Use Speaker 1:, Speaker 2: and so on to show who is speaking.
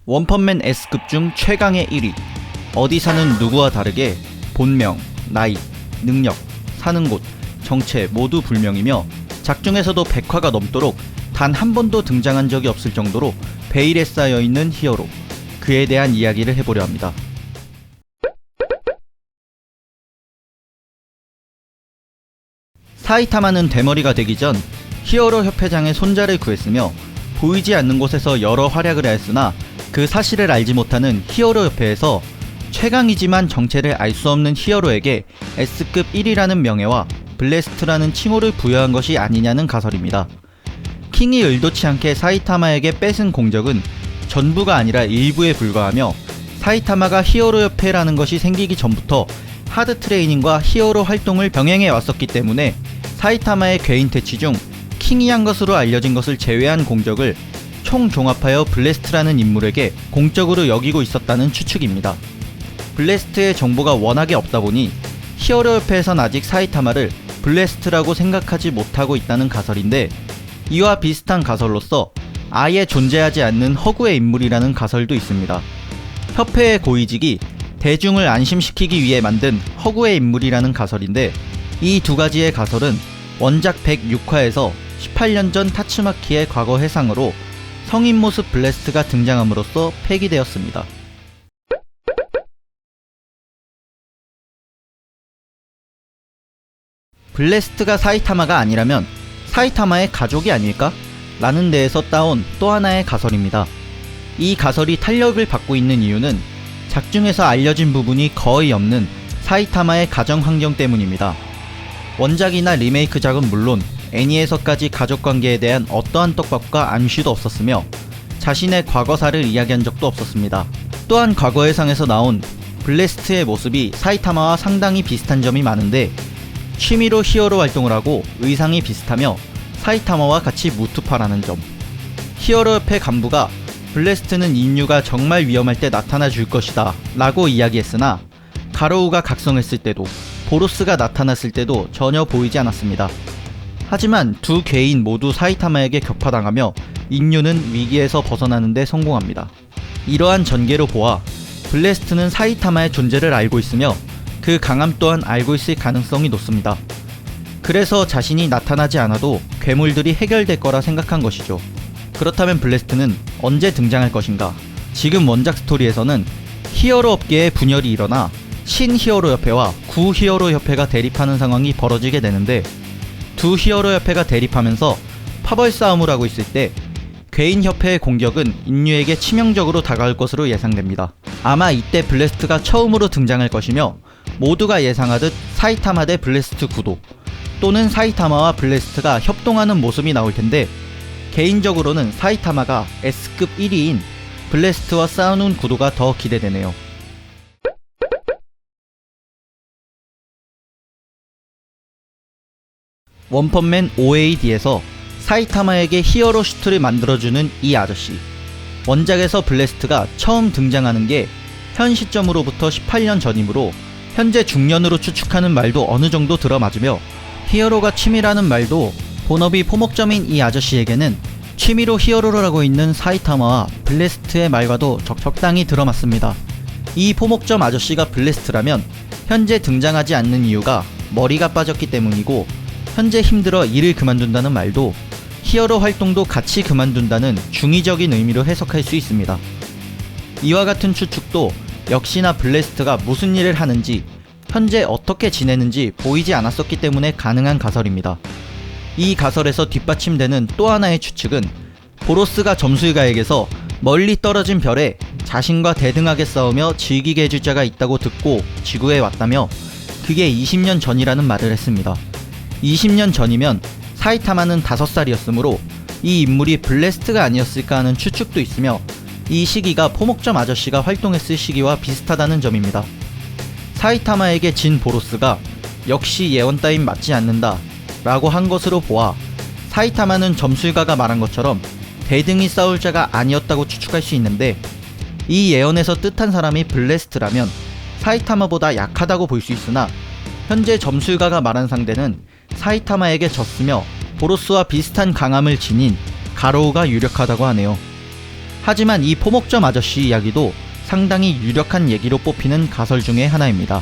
Speaker 1: 원펀맨 S급 중 최강의 1위. 어디 사는 누구와 다르게 본명, 나이, 능력, 사는 곳, 정체 모두 불명이며 작중에서도 100화가 넘도록 단 한 번도 등장한 적이 없을 정도로 베일에 쌓여있는 히어로, 그에 대한 이야기를 해보려 합니다. 사이타마는 대머리가 되기 전 히어로 협회장의 손자를 구했으며 보이지 않는 곳에서 여러 활약을 하였으나 그 사실을 알지 못하는 히어로 협회에서 최강이지만 정체를 알 수 없는 히어로에게 S급 1위라는 명예와 블래스트라는 칭호를 부여한 것이 아니냐는 가설입니다. 킹이 의도치 않게 사이타마에게 뺏은 공적은 전부가 아니라 일부에 불과하며 사이타마가 히어로 협회라는 것이 생기기 전부터 하드 트레이닝과 히어로 활동을 병행해 왔었기 때문에 사이타마의 개인 퇴치 중 킹이 한 것으로 알려진 것을 제외한 공적을 총 종합하여 블래스트라는 인물에게 공적으로 여기고 있었다는 추측입니다. 블래스트의 정보가 워낙에 없다 보니 히어로 협회에선 아직 사이타마를 블래스트라고 생각하지 못하고 있다는 가설인데, 이와 비슷한 가설로서 아예 존재하지 않는 허구의 인물이라는 가설도 있습니다. 협회의 고위직이 대중을 안심시키기 위해 만든 허구의 인물이라는 가설인데, 이 두 가지의 가설은 원작 106화에서 18년 전 타츠마키의 과거 회상으로 성인 모습 블래스트가 등장함으로써 폐기되었습니다. 블래스트가 사이타마가 아니라면 사이타마의 가족이 아닐까? 라는 데에서 따온 또 하나의 가설입니다. 이 가설이 탄력을 받고 있는 이유는 작중에서 알려진 부분이 거의 없는 사이타마의 가정 환경 때문입니다. 원작이나 리메이크작은 물론 애니에서까지 가족관계에 대한 어떠한 떡밥과 암시도 없었으며 자신의 과거사를 이야기한 적도 없었습니다. 또한 과거 회상에서 나온 블래스트의 모습이 사이타마와 상당히 비슷한 점이 많은데, 취미로 히어로 활동을 하고 의상이 비슷하며 사이타마와 같이 무투파라는 점, 히어로 협회 간부가 블래스트는 인류가 정말 위험할 때 나타나 줄 것이다 라고 이야기했으나 가로우가 각성했을 때도 보로스가 나타났을 때도 전혀 보이지 않았습니다. 하지만 두 괴인 모두 사이타마에게 격파당하며 인류는 위기에서 벗어나는 데 성공합니다. 이러한 전개로 보아 블래스트는 사이타마의 존재를 알고 있으며 그 강함 또한 알고 있을 가능성이 높습니다. 그래서 자신이 나타나지 않아도 괴물들이 해결될 거라 생각한 것이죠. 그렇다면 블래스트는 언제 등장할 것인가? 지금 원작 스토리에서는 히어로 업계에 분열이 일어나 신히어로 협회와 구히어로 협회가 대립하는 상황이 벌어지게 되는데, 두 히어로 협회가 대립하면서 파벌 싸움을 하고 있을 때 괴인 협회의 공격은 인류에게 치명적으로 다가올 것으로 예상됩니다. 아마 이때 블래스트가 처음으로 등장할 것이며 모두가 예상하듯 사이타마 대 블래스트 구도, 또는 사이타마와 블래스트가 협동하는 모습이 나올 텐데, 개인적으로는 사이타마가 S급 1위인 블래스트와 싸우는 구도가 더 기대되네요. 원펀맨 OAD에서 사이타마에게 히어로 슈트를 만들어주는 이 아저씨. 원작에서 블래스트가 처음 등장하는 게 현 시점으로부터 18년 전이므로 현재 중년으로 추측하는 말도 어느 정도 들어맞으며, 히어로가 취미라는 말도 본업이 포목점인 이 아저씨에게는 취미로 히어로를 하고 있는 사이타마와 블래스트의 말과도 적당히 들어맞습니다. 이 포목점 아저씨가 블래스트라면 현재 등장하지 않는 이유가 머리가 빠졌기 때문이고, 현재 힘들어 일을 그만둔다는 말도 히어로 활동도 같이 그만둔다는 중의적인 의미로 해석할 수 있습니다. 이와 같은 추측도 역시나 블래스트가 무슨 일을 하는지, 현재 어떻게 지내는지 보이지 않았었기 때문에 가능한 가설입니다. 이 가설에서 뒷받침되는 또 하나의 추측은 보로스가 점술가에게서 멀리 떨어진 별에 자신과 대등하게 싸우며 즐기게 해줄 자가 있다고 듣고 지구에 왔다며 그게 20년 전이라는 말을 했습니다. 20년 전이면 사이타마는 5살이었으므로 이 인물이 블래스트가 아니었을까 하는 추측도 있으며, 이 시기가 포목점 아저씨가 활동했을 시기와 비슷하다는 점입니다. 사이타마에게 진 보로스가 역시 예언 따윈 맞지 않는다 라고 한 것으로 보아 사이타마는 점술가가 말한 것처럼 대등히 싸울 자가 아니었다고 추측할 수 있는데, 이 예언에서 뜻한 사람이 블래스트라면 사이타마보다 약하다고 볼 수 있으나, 현재 점술가가 말한 상대는 사이타마에게 졌으며 보로스와 비슷한 강함을 지닌 가로우가 유력하다고 하네요. 하지만 이 포목점 아저씨 이야기도 상당히 유력한 얘기로 뽑히는 가설 중의 하나입니다.